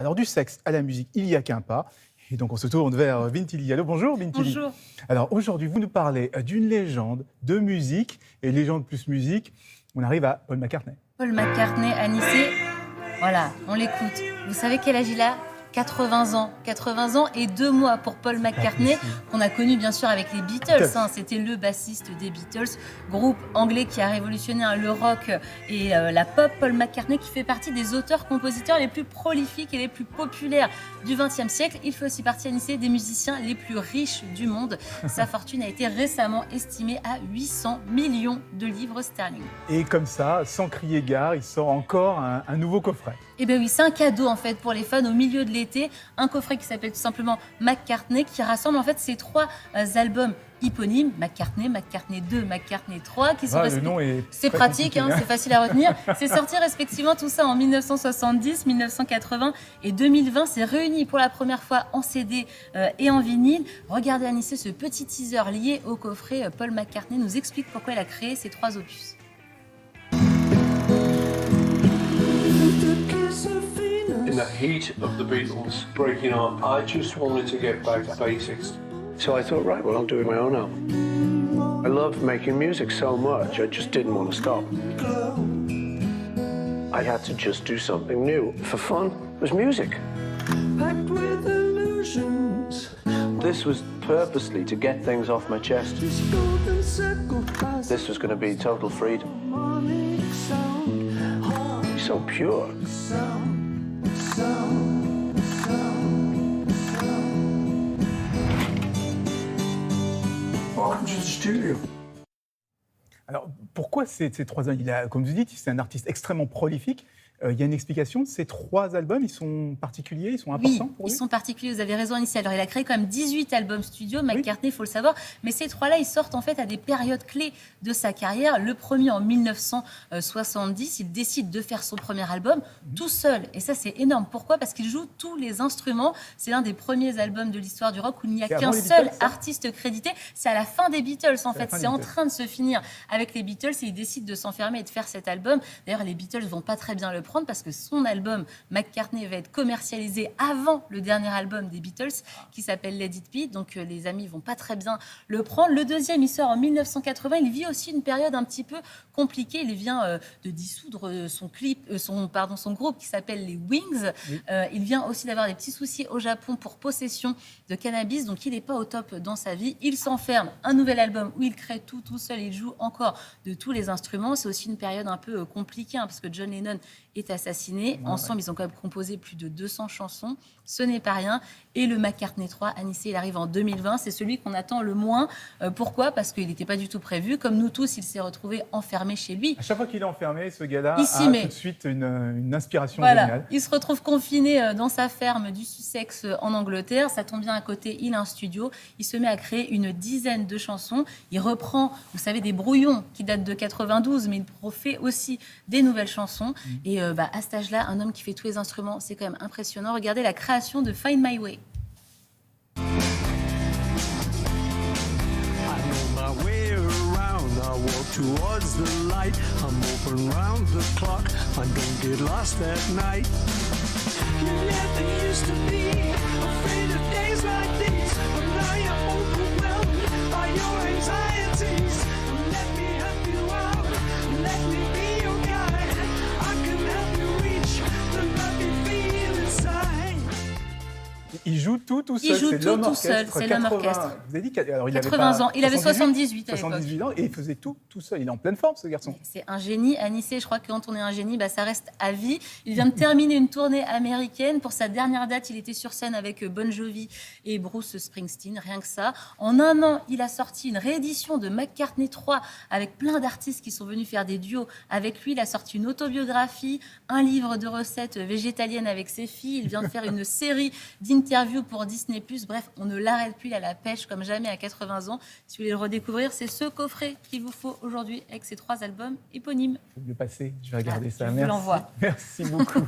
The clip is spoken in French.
Alors du sexe à la musique, il n'y a qu'un pas. Et donc on se tourne vers Vintili. Allô, bonjour Vintili. Bonjour. Alors aujourd'hui, vous nous parlez d'une légende de musique. Et légende plus musique, on arrive à Paul McCartney. Paul McCartney a Nice. Voilà, on l'écoute. Vous savez quel âge il a ? 80 ans. 80 ans et 2 mois pour Paul McCartney, qu'on a connu bien sûr avec les Beatles. C'était le bassiste des Beatles, groupe anglais qui a révolutionné le rock et la pop. Paul McCartney qui fait partie des auteurs-compositeurs les plus prolifiques et les plus populaires du XXe siècle. Il fait aussi partie à Nice des musiciens les plus riches du monde. Sa fortune a été récemment estimée à 800 millions de livres sterling. Et comme ça, sans crier gare, il sort encore un nouveau coffret. Eh bien oui, c'est un cadeau en fait pour les fans au milieu de l'été. Un coffret qui s'appelle tout simplement McCartney, qui rassemble en fait ces 3 albums éponymes, McCartney, McCartney 2, McCartney 3, qui sont le nom est c'est pratique, c'est facile à retenir. C'est sorti respectivement tout ça en 1970, 1980 et 2020. C'est réuni pour la première fois en CD et en vinyle. Regardez à Nice ce petit teaser lié au coffret. Paul McCartney nous explique pourquoi il a créé ces 3 opus. In the heat of the Beatles breaking up, I just wanted to get back to basics. So I thought, right, well, I'll do it my own album. I loved making music so much, I just didn't want to stop. I had to just do something new. For fun, it was music. Packed with illusions. This was purposely to get things off my chest. This was going to be total freedom. So pure. Welcome to the studio. Alors pourquoi ces 3 albums comme vous dites, c'est un artiste extrêmement prolifique. Il y a une explication, ces 3 albums, ils sont particuliers, ils sont importants pour lui? Ils sont particuliers, vous avez raison Anissa. Alors il a créé quand même 18 albums studio, McCartney, il faut le savoir, mais ces 3-là, ils sortent en fait à des périodes clés de sa carrière. Le premier en 1970, il décide de faire son premier album tout seul, et ça c'est énorme. Pourquoi ? Parce qu'il joue tous les instruments. C'est l'un des premiers albums de l'histoire du rock où il n'y a qu'un seul artiste crédité. C'est à la fin des Beatles en fait, c'est en train de se finir avec les Beatles et il décide de s'enfermer et de faire cet album. D'ailleurs les Beatles vont pas très bien le prendre parce que son album McCartney va être commercialisé avant le dernier album des Beatles qui s'appelle Let It Be, donc les amis vont pas très bien le prendre. Le deuxième, il sort en 1980, il vit aussi une période un petit peu compliquée, il vient de dissoudre son groupe qui s'appelle les Wings. Il vient aussi d'avoir des petits soucis au Japon pour possession de cannabis, donc il n'est pas au top dans sa vie. Il s'enferme, un nouvel album où il crée tout seul, il joue encore de tous les instruments. C'est aussi une période un peu compliquée parce que John Lennon est assassiné. Ensemble, ils ont quand même composé plus de 200 chansons. Ce n'est pas rien. Et le McCartney 3, à Nice, il arrive en 2020. C'est celui qu'on attend le moins. Pourquoi ? Parce qu'il n'était pas du tout prévu. Comme nous tous, il s'est retrouvé enfermé chez lui. À chaque fois qu'il est enfermé, ce gars-là a tout de suite une inspiration géniale. Il se retrouve confiné dans sa ferme du Sussex en Angleterre. Ça tombe bien à côté, il a un studio. Il se met à créer une dizaine de chansons. Il reprend, vous savez, des brouillons qui datent de 92, mais il fait aussi des nouvelles chansons. Et à cet âge-là, un homme qui fait tous les instruments, c'est quand même impressionnant. Regardez la création de Find My Way. I walk towards the light. I'm open round the clock. I don't get lost at night. You never used to be afraid of days like these, but now you're overwhelmed by your anxieties. Let me help you out. Let me be your guide. I can help you reach the love you feel inside. Il joue tout seul. Il joue tout seul, c'est l'homme orchestre. Vous avez dit qu'il 80 ans, il avait 78 à l'époque. 78 ans et il faisait tout seul. Il est en pleine forme, ce garçon. C'est un génie. À Nice, je crois que quand on est un génie, ça reste à vie. Il vient de terminer une tournée américaine. Pour sa dernière date, il était sur scène avec Bon Jovi et Bruce Springsteen, rien que ça. En un an, il a sorti une réédition de McCartney 3 avec plein d'artistes qui sont venus faire des duos avec lui. Il a sorti une autobiographie, un livre de recettes végétaliennes avec ses filles. Il vient de faire une série d'interviews pour Disney+. Bref, on ne l'arrête plus, il a la pêche comme jamais à 80 ans. Si vous voulez le redécouvrir, c'est ce coffret qu'il vous faut aujourd'hui avec ces 3 albums éponymes. Je vais le passer, je vais regarder ça. Je vous l'envoie. Merci beaucoup.